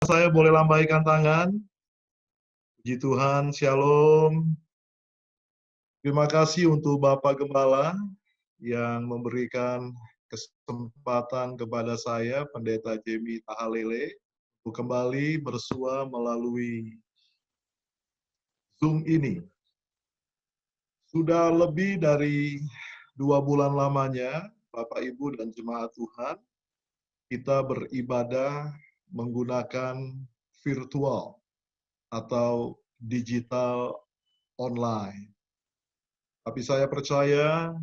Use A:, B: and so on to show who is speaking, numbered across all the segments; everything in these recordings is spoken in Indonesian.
A: Saya boleh lambaikan tangan. Puji Tuhan, Shalom. Terima kasih untuk Bapak Gembala yang memberikan kesempatan kepada saya, Pendeta Jemi Tahalele, untuk kembali bersua melalui Zoom ini. Sudah lebih dari 2 bulan lamanya, Bapak, Ibu, dan Jemaat Tuhan, kita beribadah menggunakan virtual atau digital online. Tapi saya percaya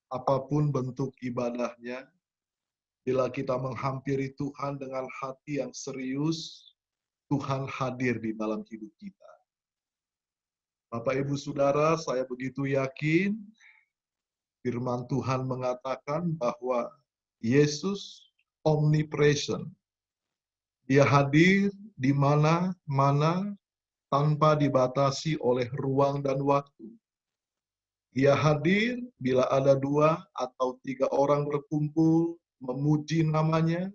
A: apapun bentuk ibadahnya, bila kita menghampiri Tuhan dengan hati yang serius, Tuhan hadir di dalam hidup kita. Bapak, Ibu, Saudara, saya begitu yakin firman Tuhan mengatakan bahwa Yesus omnipresent. Dia hadir di mana-mana tanpa dibatasi oleh ruang dan waktu. Dia hadir bila ada 2 atau 3 orang berkumpul memuji namanya,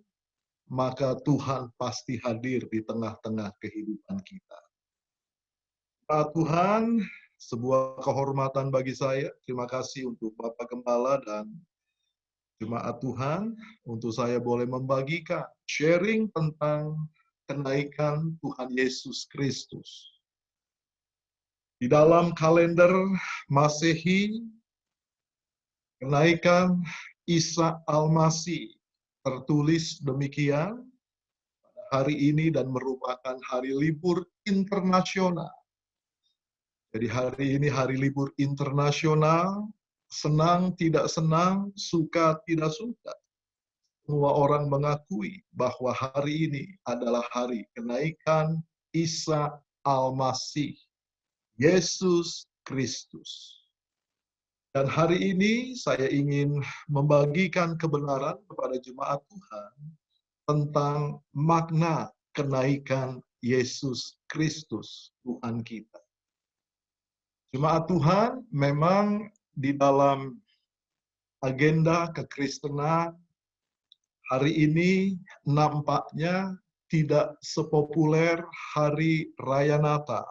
A: maka Tuhan pasti hadir di tengah-tengah kehidupan kita. Pak Tuhan, sebuah kehormatan bagi saya. Terima kasih untuk Bapak Gembala dan Jemaat Tuhan, untuk saya boleh membagikan, sharing tentang kenaikan Tuhan Yesus Kristus. Di dalam kalender Masehi, kenaikan Isa Al-Masih tertulis demikian hari ini dan merupakan hari libur internasional. Jadi hari ini hari libur internasional, senang tidak senang, suka tidak suka. Semua orang mengakui bahwa hari ini adalah hari kenaikan Isa Al-Masih, Yesus Kristus. Dan hari ini saya ingin membagikan kebenaran kepada jemaat Tuhan tentang makna kenaikan Yesus Kristus, Tuhan kita. Jemaat Tuhan, memang di dalam agenda kekristenan hari ini nampaknya tidak sepopuler hari Raya Natal.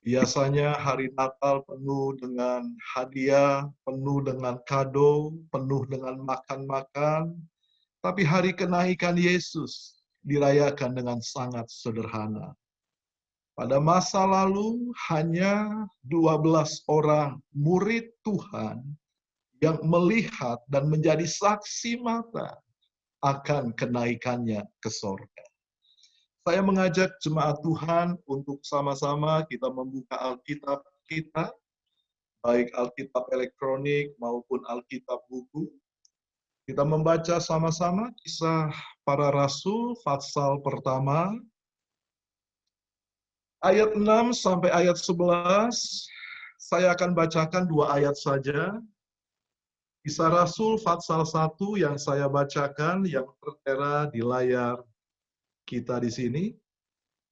A: Biasanya hari Natal penuh dengan hadiah, penuh dengan kado, penuh dengan makan-makan. Tapi hari kenaikan Yesus dirayakan dengan sangat sederhana. Pada masa lalu hanya 12 orang murid Tuhan yang melihat dan menjadi saksi mata akan kenaikannya ke sorga. Saya mengajak jemaat Tuhan untuk sama-sama kita membuka Alkitab kita, baik Alkitab elektronik maupun Alkitab buku. Kita membaca sama-sama Kisah Para Rasul, pasal pertama, ayat 6 sampai ayat 11. Saya akan bacakan 2 ayat saja. Kisah Rasul, pasal 1 yang saya bacakan, yang tertera di layar kita di sini.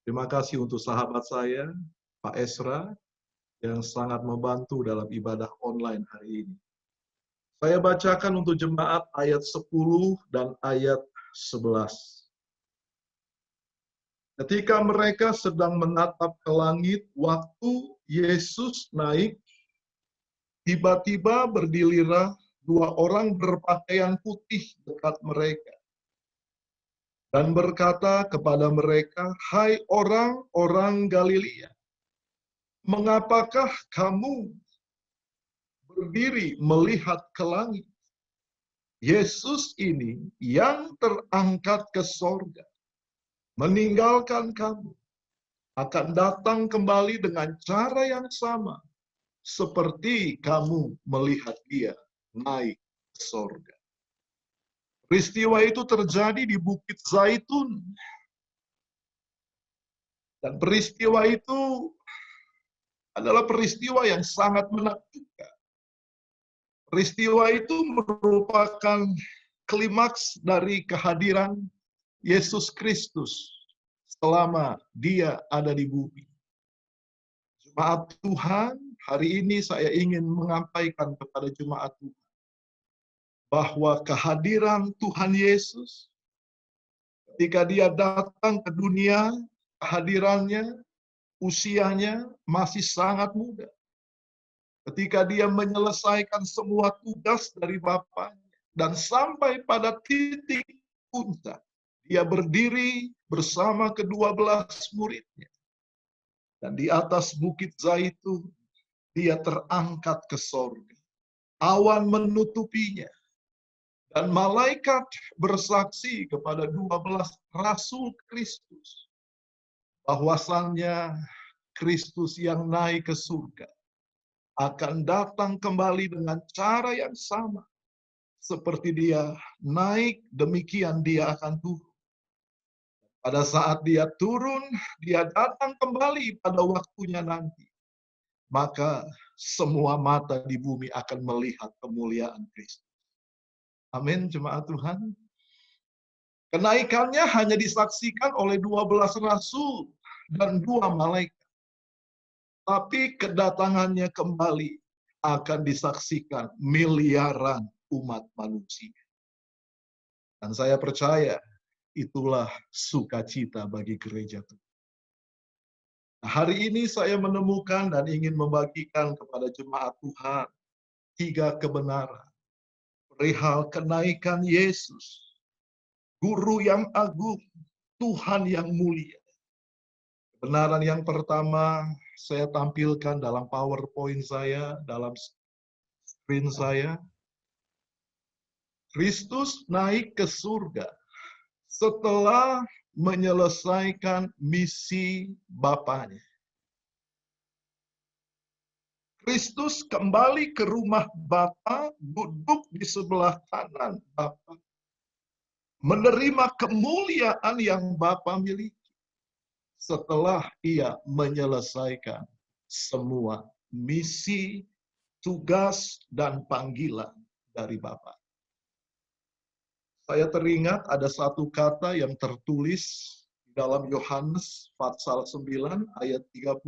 A: Terima kasih untuk sahabat saya, Pak Esra, yang sangat membantu dalam ibadah online hari ini. Saya bacakan untuk jemaat ayat 10 dan ayat 11. Ketika mereka sedang menatap ke langit, waktu Yesus naik, tiba-tiba berdirilah 2 orang berpakaian putih dekat mereka. Dan berkata kepada mereka, "Hai orang-orang Galilea, mengapakah kamu berdiri melihat ke langit? Yesus ini yang terangkat ke sorga, meninggalkan kamu, akan datang kembali dengan cara yang sama, seperti kamu melihat dia naik ke sorga." Peristiwa itu terjadi di Bukit Zaitun. Dan peristiwa itu adalah peristiwa yang sangat menakjubkan. Peristiwa itu merupakan klimaks dari kehadiran Yesus Kristus selama dia ada di bumi. Jemaat Tuhan, hari ini saya ingin menyampaikan kepada jemaat Tuhan bahwa kehadiran Tuhan Yesus, Ketika dia datang ke dunia, kehadirannya, usianya masih sangat muda. Ketika dia menyelesaikan semua tugas dari Bapaknya, dan sampai pada titik puncak, dia berdiri bersama ke-12 muridnya. Dan di atas bukit Zaitun, dia terangkat ke sorga. Awan menutupinya. Dan malaikat bersaksi kepada 12 rasul Kristus. Bahwasannya Kristus yang naik ke surga akan datang kembali dengan cara yang sama. Seperti dia naik, demikian dia akan turun. Pada saat dia turun, dia datang kembali pada waktunya nanti. Maka semua mata di bumi akan melihat kemuliaan Kristus. Amin, jemaat Tuhan. Kenaikannya hanya disaksikan oleh 12 rasul dan 2 malaikat. Tapi kedatangannya kembali akan disaksikan miliaran umat manusia. Dan saya percaya itulah sukacita bagi gereja Tuhan. Nah, hari ini saya menemukan dan ingin membagikan kepada jemaat Tuhan 3 kebenaran perihal kenaikan Yesus, Guru yang agung, Tuhan yang mulia. Kebenaran yang pertama saya tampilkan dalam PowerPoint saya, dalam screen saya. Kristus naik ke surga setelah menyelesaikan misi Bapaknya. Kristus kembali ke rumah Bapa, duduk di sebelah kanan Bapa, menerima kemuliaan yang Bapa miliki setelah ia menyelesaikan semua misi, tugas, dan panggilan dari Bapa. Saya teringat ada satu kata yang tertulis dalam Yohanes pasal 9 ayat 30.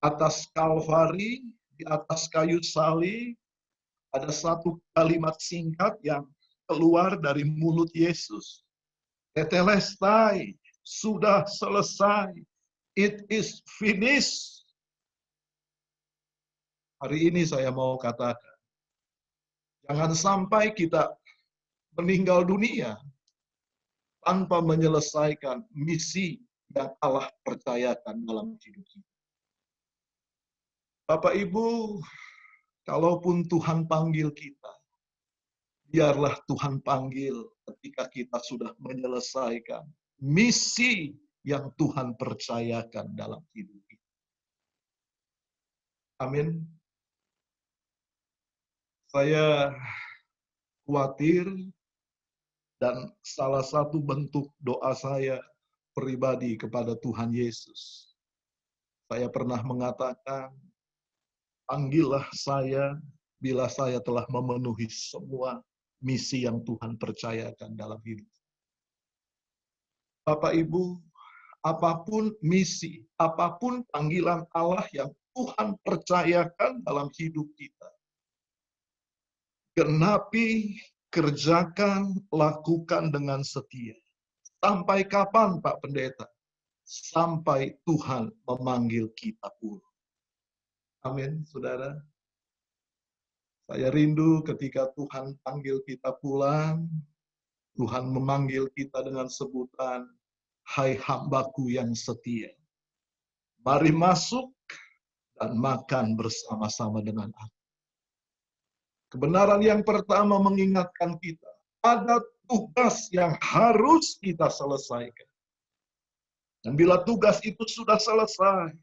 A: Atas Kalvari, di atas kayu salib, ada satu kalimat singkat yang keluar dari mulut Yesus. Tetelestai, sudah selesai. It is finished. Hari ini saya mau katakan, jangan sampai kita meninggal dunia tanpa menyelesaikan misi yang Allah percayakan dalam hidup kita. Bapak Ibu, kalaupun Tuhan panggil kita, biarlah Tuhan panggil ketika kita sudah menyelesaikan misi yang Tuhan percayakan dalam hidup kita. Amin. Saya khawatir dan salah satu bentuk doa saya pribadi kepada Tuhan Yesus. Saya pernah mengatakan, panggillah saya bila saya telah memenuhi semua misi yang Tuhan percayakan dalam hidup. Bapak Ibu, apapun misi, apapun panggilan Allah yang Tuhan percayakan dalam hidup kita, genapi, kerjakan, lakukan dengan setia. Sampai kapan, Pak Pendeta? Sampai Tuhan memanggil kita pulang. Amin, saudara. Saya rindu ketika Tuhan panggil kita pulang, Tuhan memanggil kita dengan sebutan, hai hambaku yang setia. Mari masuk dan makan bersama-sama dengan aku. Kebenaran yang pertama mengingatkan kita, ada tugas yang harus kita selesaikan. Dan bila tugas itu sudah selesai,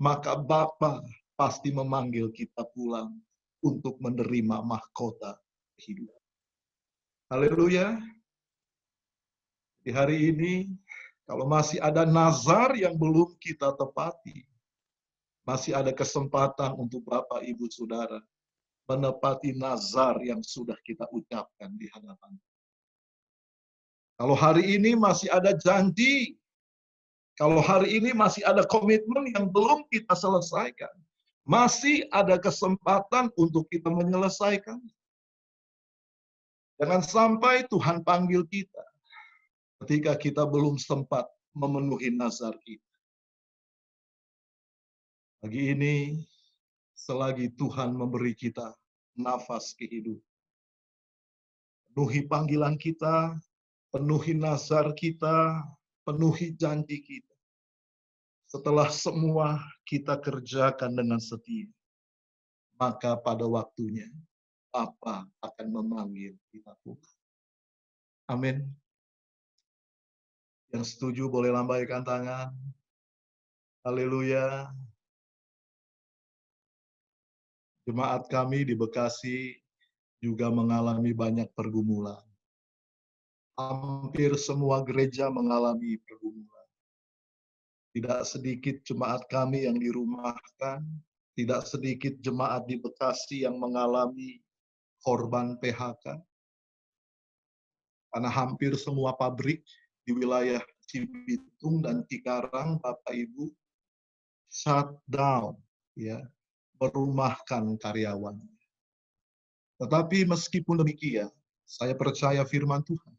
A: maka Bapa pasti memanggil kita pulang untuk menerima mahkota hidup. Haleluya. Di hari ini, kalau masih ada nazar yang belum kita tepati, masih ada kesempatan untuk Bapak, Ibu, Saudara menepati nazar yang sudah kita ucapkan di hadapan. Kalau hari ini masih ada janji, kalau hari ini masih ada komitmen yang belum kita selesaikan, masih ada kesempatan untuk kita menyelesaikan. Jangan sampai Tuhan panggil kita, ketika kita belum sempat memenuhi nazar kita. Pagi ini, selagi Tuhan memberi kita nafas kehidupan, penuhi panggilan kita, penuhi nazar kita, penuhi janji kita. Setelah semua kita kerjakan dengan setia, maka pada waktunya Bapa akan memanggil kita pulang. Amin. Yang setuju boleh lambaikan tangan. Haleluya. Jemaat kami di Bekasi juga mengalami banyak pergumulan. Hampir semua gereja mengalami pergumulan. Tidak sedikit jemaat kami yang dirumahkan, tidak sedikit jemaat di Bekasi yang mengalami korban PHK. Karena hampir semua pabrik di wilayah Cibitung dan Cikarang, Bapak Ibu, shutdown, ya, merumahkan karyawan. Tetapi meskipun demikian, saya percaya firman Tuhan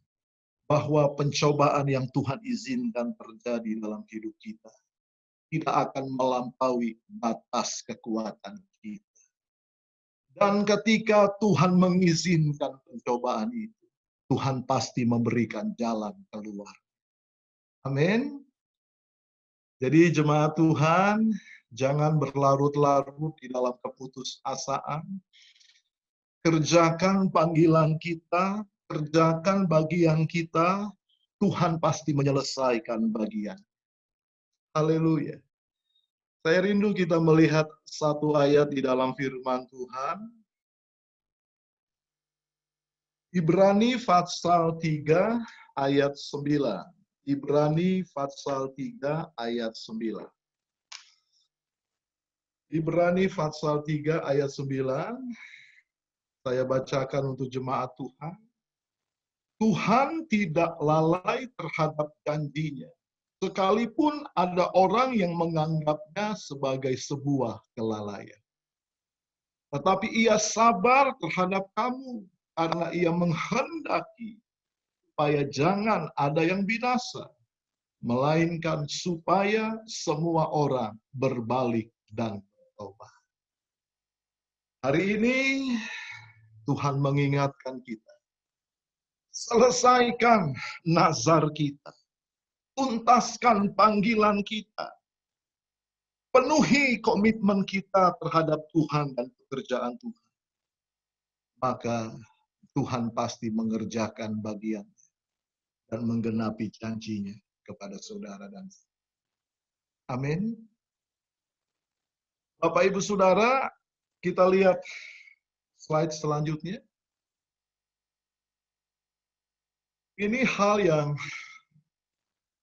A: bahwa pencobaan yang Tuhan izinkan terjadi dalam hidup kita tidak akan melampaui batas kekuatan kita. Dan ketika Tuhan mengizinkan pencobaan itu, Tuhan pasti memberikan jalan keluar. Amin. Jadi jemaat Tuhan, jangan berlarut-larut di dalam keputusasaan. Kerjakan panggilan kita, kerjakan bagian kita, Tuhan pasti menyelesaikan bagian. Haleluya. Saya rindu kita melihat satu ayat di dalam firman Tuhan. Ibrani pasal 3 ayat 9. Ibrani pasal 3 ayat 9. Ibrani pasal 3 ayat 9. Saya bacakan untuk jemaat Tuhan. Tuhan tidak lalai terhadap janjinya, sekalipun ada orang yang menganggapnya sebagai sebuah kelalaian. Tetapi ia sabar terhadap kamu, karena ia menghendaki supaya jangan ada yang binasa, melainkan supaya semua orang berbalik dan bertobat. Hari ini Tuhan mengingatkan kita, selesaikan nazar kita, tuntaskan panggilan kita, penuhi komitmen kita terhadap Tuhan dan pekerjaan Tuhan. Maka Tuhan pasti mengerjakan bagian dan menggenapi janjinya kepada saudara dan saya. Amin. Bapak Ibu Saudara, kita lihat slide selanjutnya. Ini hal yang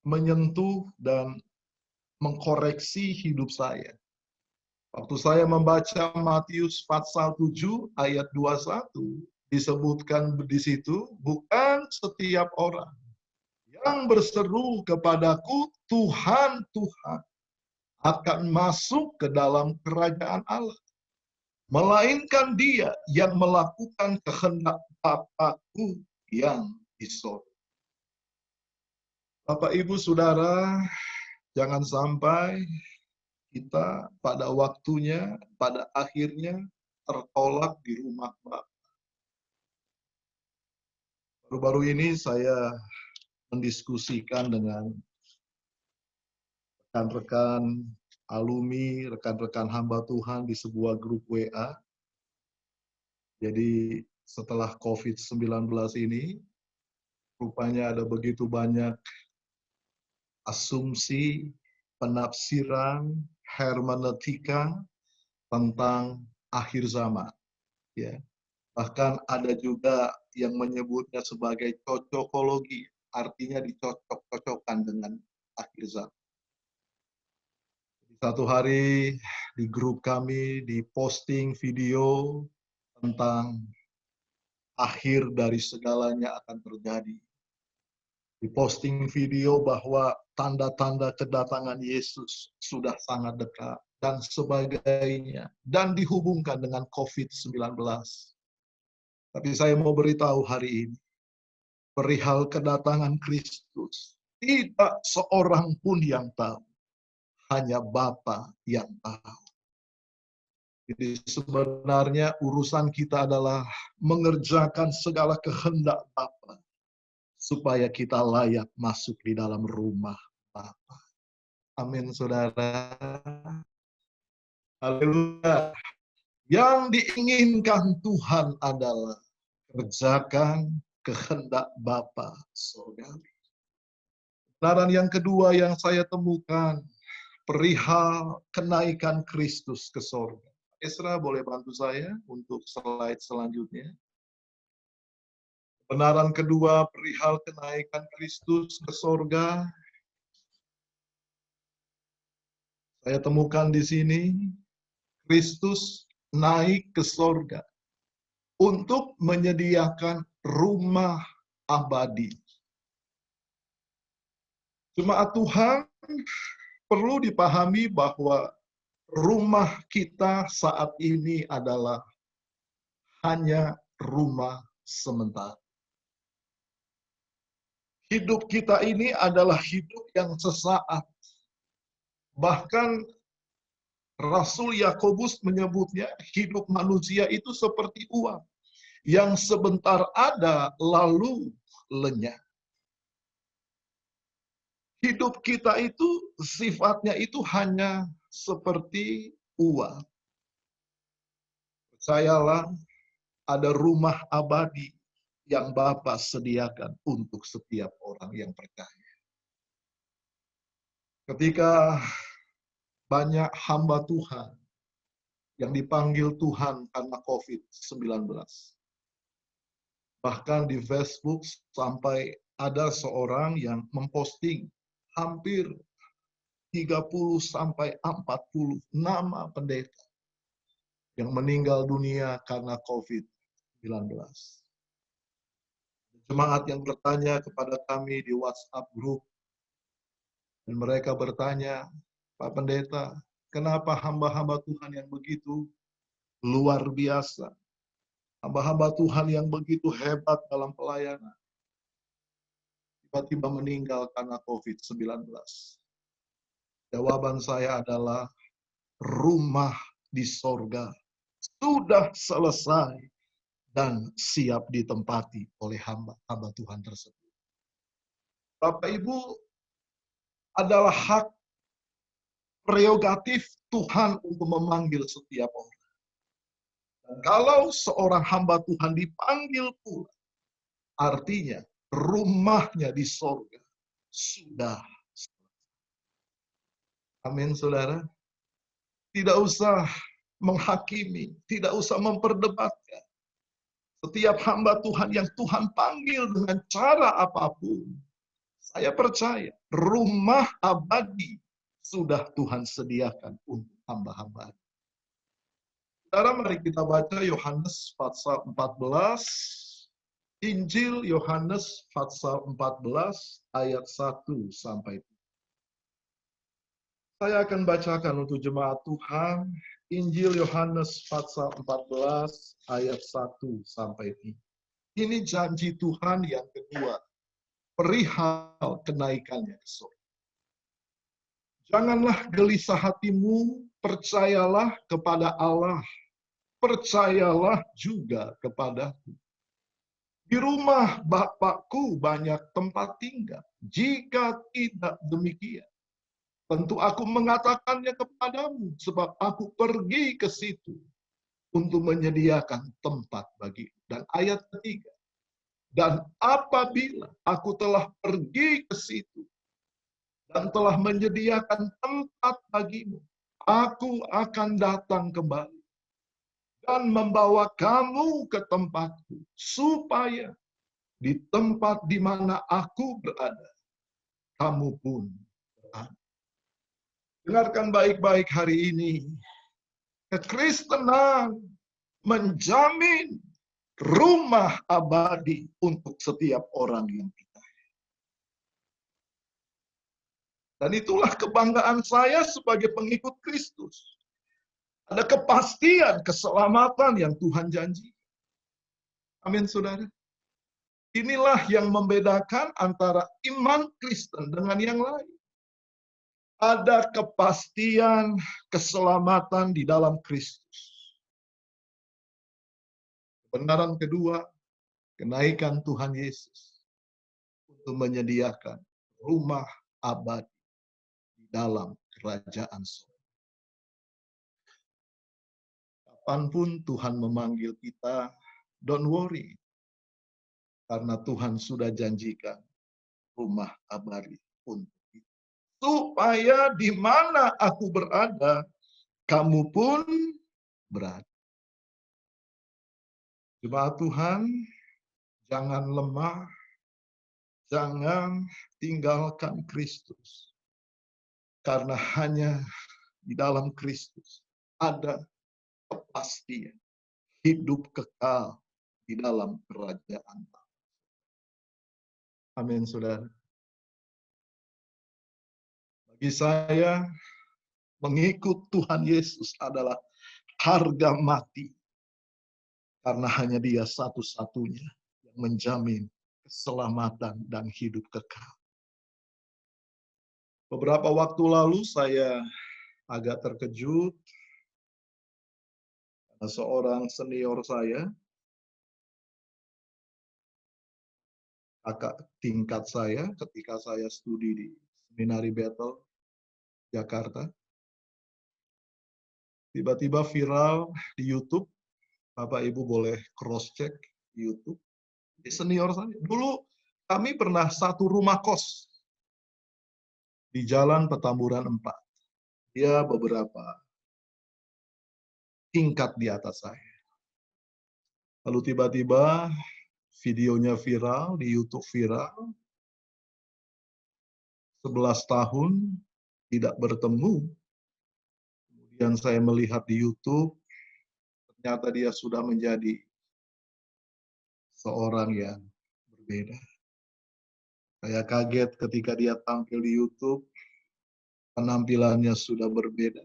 A: menyentuh dan mengkoreksi hidup saya. Waktu saya membaca Matius pasal 7 ayat 21, disebutkan di situ, bukan setiap orang yang berseru kepadaku, Tuhan, Tuhan, akan masuk ke dalam kerajaan Allah. Melainkan dia yang melakukan kehendak Bapa-Ku yang di sorga. Bapak, Ibu, Saudara, jangan sampai kita pada waktunya, pada akhirnya tertolak di rumah Bapa. Baru-baru ini saya mendiskusikan dengan rekan-rekan alumni, rekan-rekan hamba Tuhan di sebuah grup WA. Jadi setelah COVID-19 ini, rupanya ada begitu banyak asumsi, penafsiran, hermeneutika tentang akhir zaman. Ya. Bahkan ada juga yang menyebutnya sebagai cocokologi, artinya dicocok-cocokkan dengan akhir zaman. Satu hari di grup kami diposting video tentang akhir dari segalanya akan terjadi. Diposting video bahwa tanda-tanda kedatangan Yesus sudah sangat dekat dan sebagainya, dan dihubungkan dengan COVID-19. Tapi saya mau beritahu hari ini, perihal kedatangan Kristus. Tidak seorang pun yang tahu, hanya Bapa yang tahu. Jadi sebenarnya urusan kita adalah mengerjakan segala kehendak Bapa supaya kita layak masuk di dalam rumah Bapa. Amin, saudara. Haleluya. Yang diinginkan Tuhan adalah kerjakan kehendak Bapa surgawi. Kebenaran yang kedua yang saya temukan, perihal kenaikan Kristus ke sorga. Esra boleh bantu saya untuk slide selanjutnya. Kebenaran kedua perihal kenaikan Kristus ke sorga. Saya temukan di sini, Kristus naik ke sorga untuk menyediakan rumah abadi. Jemaat Tuhan, perlu dipahami bahwa rumah kita saat ini adalah hanya rumah sementara. Hidup kita ini adalah hidup yang sesaat. Bahkan Rasul Yakobus menyebutnya hidup manusia itu seperti uang yang sebentar ada lalu lenyap. Hidup kita itu sifatnya itu hanya seperti uang. Percayalah, ada rumah abadi yang Bapa sediakan untuk setiap orang yang percaya. Ketika banyak hamba Tuhan yang dipanggil Tuhan karena COVID-19. Bahkan di Facebook sampai ada seorang yang memposting hampir 30 sampai 40 nama pendeta yang meninggal dunia karena COVID-19. Jemaat yang bertanya kepada kami di WhatsApp group, dan mereka bertanya, Pak Pendeta, kenapa hamba-hamba Tuhan yang begitu luar biasa, hamba-hamba Tuhan yang begitu hebat dalam pelayanan, tiba-tiba meninggal karena COVID-19? Jawaban saya adalah, rumah di sorga sudah selesai dan siap ditempati oleh hamba-hamba Tuhan tersebut. Bapak Ibu, adalah hak prerogatif Tuhan untuk memanggil setiap orang. Dan kalau seorang hamba Tuhan dipanggil pula, artinya rumahnya di sorga sudah. Amin, saudara. Tidak usah menghakimi, tidak usah memperdebatkan. Setiap hamba Tuhan yang Tuhan panggil dengan cara apapun, saya percaya rumah abadi sudah Tuhan sediakan untuk hamba-hamba. Saudara, mari kita baca Yohanes pasal 14. Injil Yohanes pasal 14 ayat 1 sampai 3. Saya akan bacakan untuk jemaat Tuhan Injil Yohanes pasal 14 ayat 1 sampai 3. Ini janji Tuhan yang kedua, perihal kenaikannya ke surga. Janganlah gelisah hatimu, percayalah kepada Allah, percayalah juga kepadaku. Di rumah Bapakku banyak tempat tinggal. Jika tidak demikian, tentu aku mengatakannya kepadamu, sebab aku pergi ke situ untuk menyediakan tempat bagimu. Dan ayat ketiga, dan apabila aku telah pergi ke situ dan telah menyediakan tempat bagimu, aku akan datang kembali dan membawa kamu ke tempatku, supaya di tempat di mana aku berada, kamu pun berada. Dengarkan baik-baik hari ini. Kekristenan menjamin rumah abadi untuk setiap orang yang percaya. Dan itulah kebanggaan saya sebagai pengikut Kristus. Ada kepastian keselamatan yang Tuhan janji. Amin, saudara. Inilah yang membedakan antara iman Kristen dengan yang lain. Ada kepastian keselamatan di dalam Kristus. Kebenaran kedua, kenaikan Tuhan Yesus untuk menyediakan rumah abadi di dalam kerajaan surga. Kapanpun Tuhan memanggil kita, don't worry. Karena Tuhan sudah janjikan rumah abadi untuk kita. Supaya di mana aku berada, kamu pun berada. Jemaat Tuhan, jangan lemah, jangan tinggalkan Kristus. Karena hanya di dalam Kristus ada kepastian hidup kekal di dalam kerajaan. Amin, saudara. Bagi saya, mengikut Tuhan Yesus adalah harga mati. Karena hanya Dia satu-satunya yang menjamin keselamatan dan hidup kekal. Beberapa waktu lalu saya agak terkejut karena seorang senior saya, kakak tingkat saya ketika saya studi di Seminari Bethel, Jakarta. Tiba-tiba viral di YouTube, Bapak Ibu boleh cross-check di YouTube. Di senior saya. Dulu kami pernah satu rumah kos di Jalan Petamburan 4. Dia beberapa tingkat di atas saya. Lalu tiba-tiba videonya viral, di YouTube viral. 11 tahun tidak bertemu. Kemudian saya melihat di YouTube, ternyata dia sudah menjadi seorang yang berbeda. Saya kaget ketika dia tampil di YouTube, penampilannya sudah berbeda.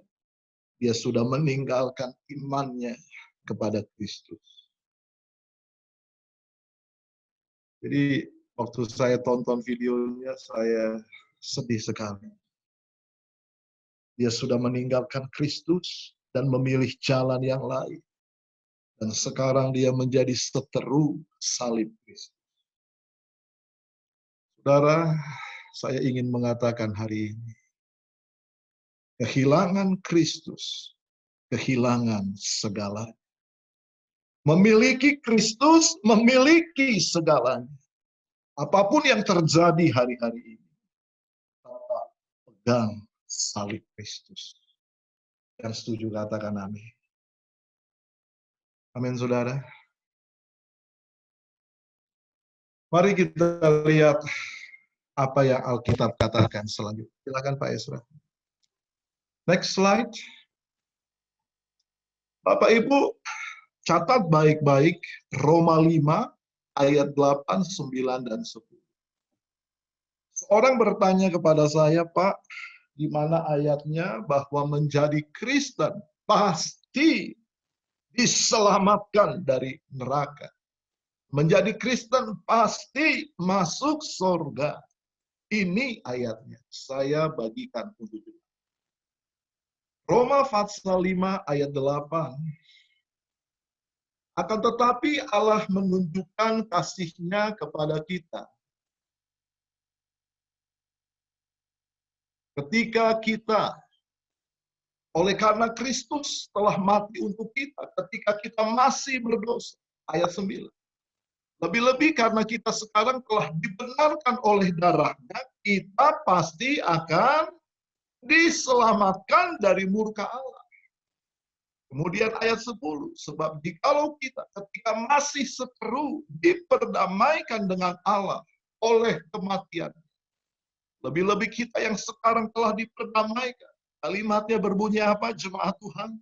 A: Dia sudah meninggalkan imannya kepada Kristus. Jadi waktu saya tonton videonya, saya sedih sekali. Dia sudah meninggalkan Kristus dan memilih jalan yang lain. Dan sekarang dia menjadi seteru salib Kristus. Saudara, saya ingin mengatakan hari ini, kehilangan Kristus, kehilangan segala. Memiliki Kristus, memiliki segalanya. Apapun yang terjadi hari-hari ini, tetap pegang salib Kristus. Yang setuju katakan amin. Amin, saudara. Mari kita lihat apa yang Alkitab katakan selanjutnya. Silakan Pak Esra. Next slide. Bapak Ibu, catat baik-baik Roma 5 ayat 8, 9, dan 10. Seorang bertanya kepada saya, Pak, di mana ayatnya bahwa menjadi Kristen pasti diselamatkan dari neraka. Menjadi Kristen pasti masuk surga. Ini ayatnya. Saya bagikan untuk kita. Roma pasal 5 ayat 8. Akan tetapi Allah menunjukkan kasih-Nya kepada kita. Ketika kita, oleh karena Kristus telah mati untuk kita, ketika kita masih berdosa. Ayat 9. Lebih-lebih karena kita sekarang telah dibenarkan oleh darah-Nya, kita pasti akan diselamatkan dari murka Allah. Kemudian ayat 10, sebab jikalau kita ketika masih seteru diperdamaikan dengan Allah oleh kematian, lebih-lebih kita yang sekarang telah diperdamaikan. Kalimatnya berbunyi apa, jemaat Tuhan?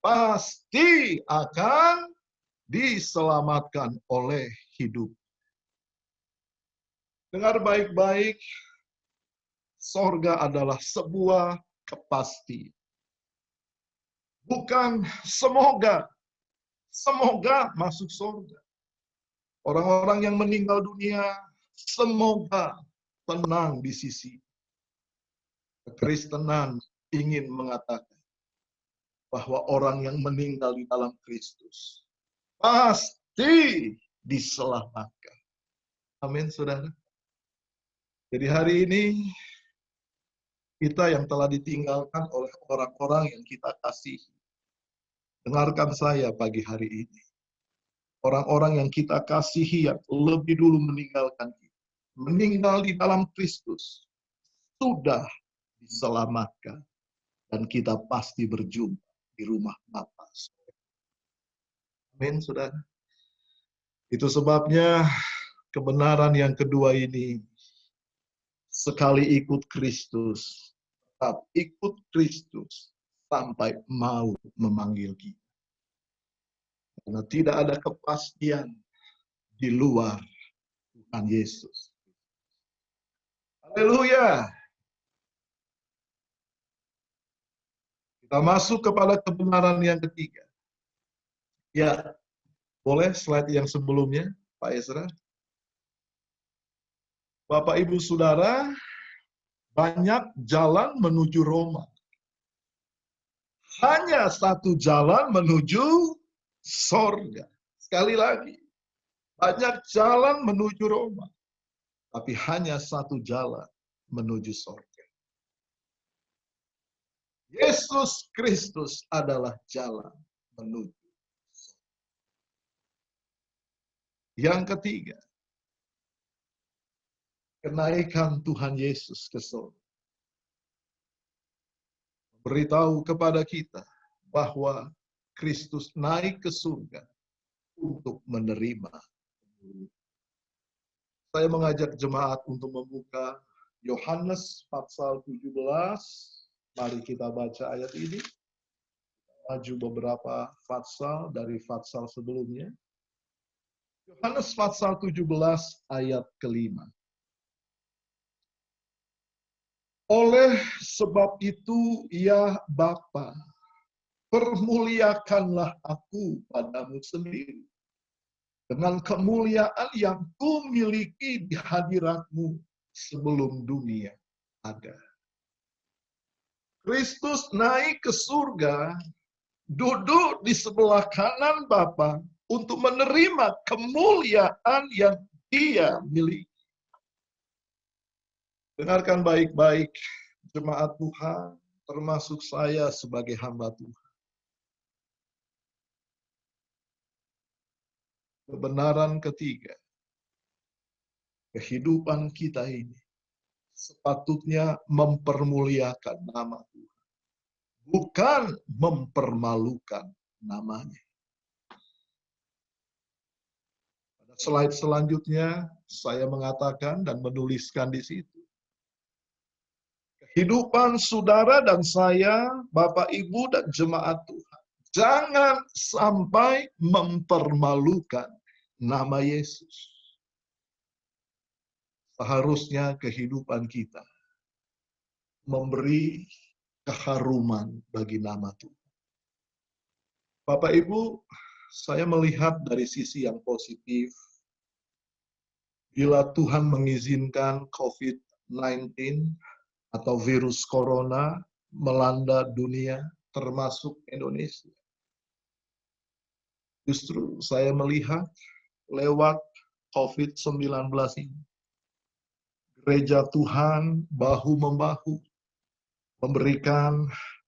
A: Pasti akan diselamatkan oleh hidup. Dengar baik-baik, sorga adalah sebuah kepastian. Bukan semoga masuk surga. Orang-orang yang meninggal dunia, semoga tenang di sisi. Kekristenan ingin mengatakan bahwa orang yang meninggal di dalam Kristus pasti diselamatkan. Amin, saudara. Jadi hari ini kita yang telah ditinggalkan oleh orang-orang yang kita kasihi. Dengarkan saya pagi hari ini. Orang-orang yang kita kasihi yang lebih dulu meninggalkan kita. Meninggal di dalam Kristus. Sudah diselamatkan. Dan kita pasti berjumpa di rumah Bapa. Amin, saudara. Itu sebabnya kebenaran yang kedua ini, sekali ikut Kristus, tetap ikut Kristus sampai mau memanggil kita. Karena tidak ada kepastian di luar Tuhan Yesus. Haleluya. Kita masuk kepada kebenaran yang ketiga. Ya, boleh slide yang sebelumnya, Pak Ezra. Bapak, Ibu, Saudara, banyak jalan menuju Roma. Hanya satu jalan menuju sorga. Sekali lagi, banyak jalan menuju Roma. Tapi hanya satu jalan menuju sorga. Yesus Kristus adalah jalan menuju. Yang ketiga, kenaikan Tuhan Yesus ke sorga. Beritahu kepada kita bahwa Kristus naik ke surga untuk menerima. Saya mengajak jemaat untuk membuka Yohanes pasal 17. Mari kita baca ayat ini. Maju beberapa pasal dari pasal sebelumnya. Yohanes pasal 17 ayat kelima. Oleh sebab itu, ya Bapa, permuliakanlah aku padamu sendiri, dengan kemuliaan yang kumiliki di hadiratmu sebelum dunia ada. Kristus naik ke surga, duduk di sebelah kanan Bapa untuk menerima kemuliaan yang Dia miliki. Dengarkan baik-baik, jemaat Tuhan, termasuk saya sebagai hamba Tuhan. Kebenaran ketiga, kehidupan kita ini sepatutnya mempermuliakan nama Tuhan, bukan mempermalukan namanya. Pada slide selanjutnya, saya mengatakan dan menuliskan di situ. Kehidupan saudara dan saya, Bapak, Ibu, dan jemaat Tuhan, jangan sampai mempermalukan nama Yesus. Seharusnya kehidupan kita memberi keharuman bagi nama Tuhan. Bapak, Ibu, saya melihat dari sisi yang positif, bila Tuhan mengizinkan COVID-19 atau virus corona melanda dunia, termasuk Indonesia. Justru saya melihat lewat COVID-19 ini, gereja Tuhan bahu-membahu, memberikan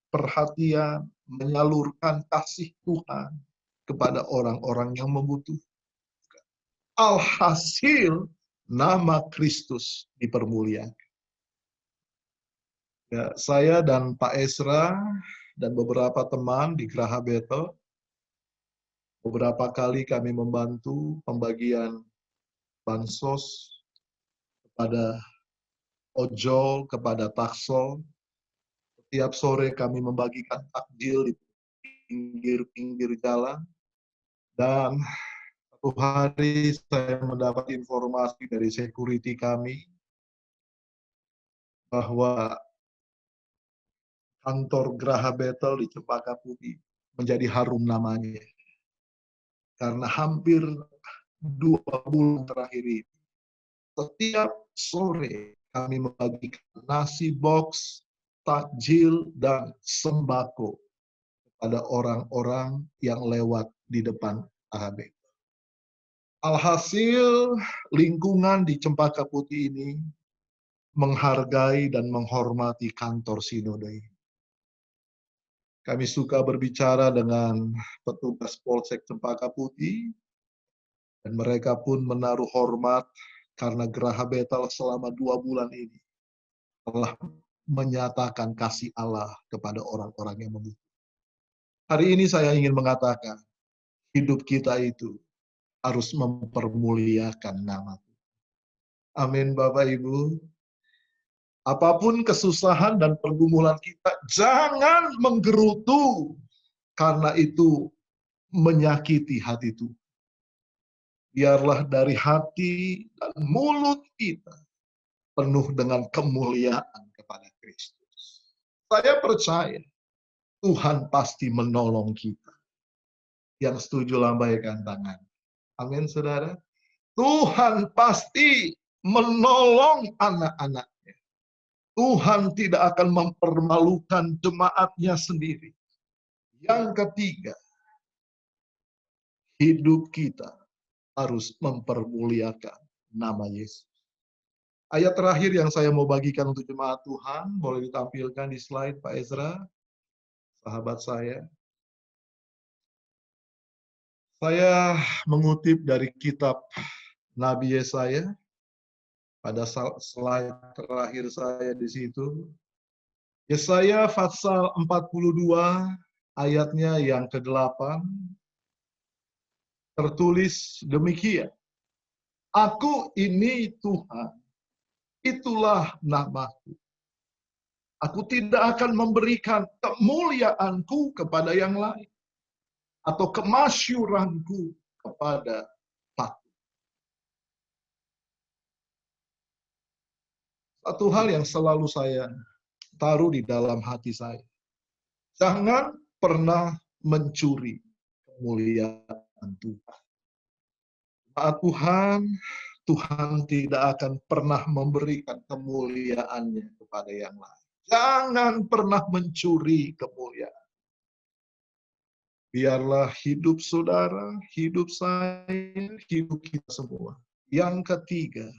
A: perhatian, menyalurkan kasih Tuhan kepada orang-orang yang membutuhkan. Alhasil, nama Kristus dipermuliakan. Ya, saya dan Pak Ezra dan beberapa teman di Graha Betel, beberapa kali kami membantu pembagian bansos kepada ojol, kepada taksol. Setiap sore kami membagikan takjil di pinggir-pinggir jalan. Dan satu hari saya mendapat informasi dari security kami bahwa kantor Graha Betel di Cempaka Putih menjadi harum namanya. Karena hampir 2 bulan terakhir ini, setiap sore kami membagikan nasi box, takjil, dan sembako pada orang-orang yang lewat di depan AHB. Alhasil, lingkungan di Cempaka Putih ini menghargai dan menghormati kantor sinode ini. Kami suka berbicara dengan petugas Polsek Cempaka Putih, dan mereka pun menaruh hormat karena Geraha Betel selama 2 bulan ini telah menyatakan kasih Allah kepada orang-orang yang membutuhkan. Hari ini saya ingin mengatakan, hidup kita itu harus mempermuliakan nama Tuhan. Amin, Bapak Ibu. Apapun kesusahan dan pergumulan kita, jangan menggerutu, karena itu menyakiti hati Tuhan. Biarlah dari hati dan mulut kita penuh dengan kemuliaan kepada Kristus. Saya percaya Tuhan pasti menolong kita. Yang setuju lambaikan tangan. Amin, saudara. Tuhan pasti menolong anak-anaknya. Tuhan tidak akan mempermalukan jemaatnya sendiri. Yang ketiga, hidup kita harus mempermuliakan nama Yesus. Ayat terakhir yang saya mau bagikan untuk jemaat Tuhan, boleh ditampilkan di slide Pak Ezra, sahabat saya. Saya mengutip dari kitab Nabi Yesaya, pada slide terakhir saya di situ. Yesaya pasal 42 ayatnya yang ke-8 tertulis demikian. Aku ini Tuhan, itulah namaku. Aku tidak akan memberikan kemuliaanku kepada yang lain, atau kemasyuranku kepada patung. Satu hal yang selalu saya taruh di dalam hati saya. Jangan pernah mencuri kemuliaan Tuhan. Tuhan, Tuhan tidak akan pernah memberikan kemuliaannya kepada yang lain. Jangan pernah mencuri kemuliaan. Biarlah hidup saudara, hidup saya, hidup kita semua. Yang ketiga,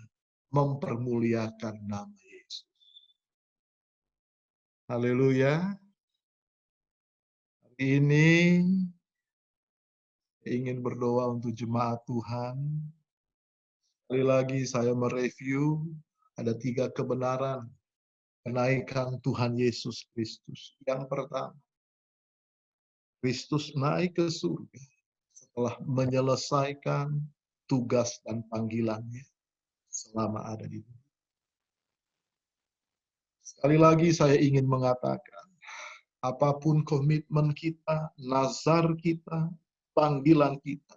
A: mempermuliakan nama Yesus. Haleluya. Hari ini ingin berdoa untuk jemaat Tuhan. Sekali lagi saya mereview, ada 3 kebenaran kenaikan Tuhan Yesus Kristus. Yang pertama, Kristus naik ke surga setelah menyelesaikan tugas dan panggilannya selama ada di dunia. Sekali lagi saya ingin mengatakan, apapun komitmen kita, nazar kita, panggilan kita,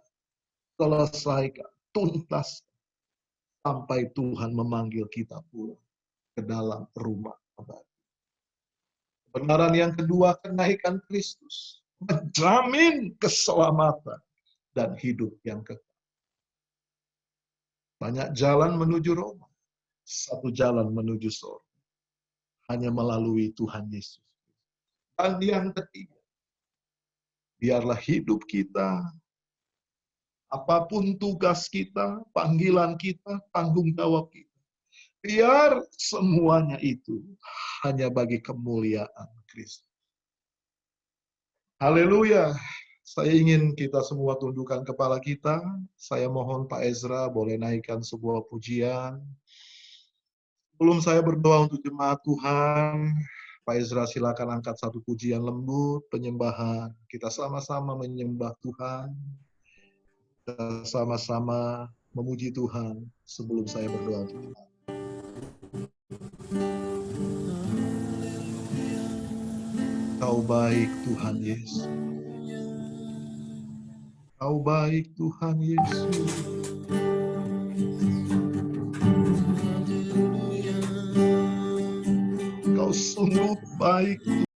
A: selesaikan, tuntas, sampai Tuhan memanggil kita pulang ke dalam rumah abadi. Kebenaran yang kedua, kenaikan Kristus menjamin keselamatan dan hidup yang kekal. Banyak jalan menuju Roma, satu jalan menuju surga, hanya melalui Tuhan Yesus. Dan yang ketiga, biarlah hidup kita, apapun tugas kita, panggilan kita, tanggung jawab kita, biar semuanya itu hanya bagi kemuliaan Kristus. Haleluya. Saya ingin kita semua tundukkan kepala kita. Saya mohon Pak Ezra boleh naikkan sebuah pujian. Sebelum saya berdoa untuk jemaat Tuhan, Pak Ezra silakan angkat satu pujian lembut, penyembahan. Kita sama-sama menyembah Tuhan. Kita sama-sama memuji Tuhan sebelum saya berdoa untuk jemaat. Kau baik Tuhan Yesus. Kau baik Tuhan Yesus. Kau sungguh baik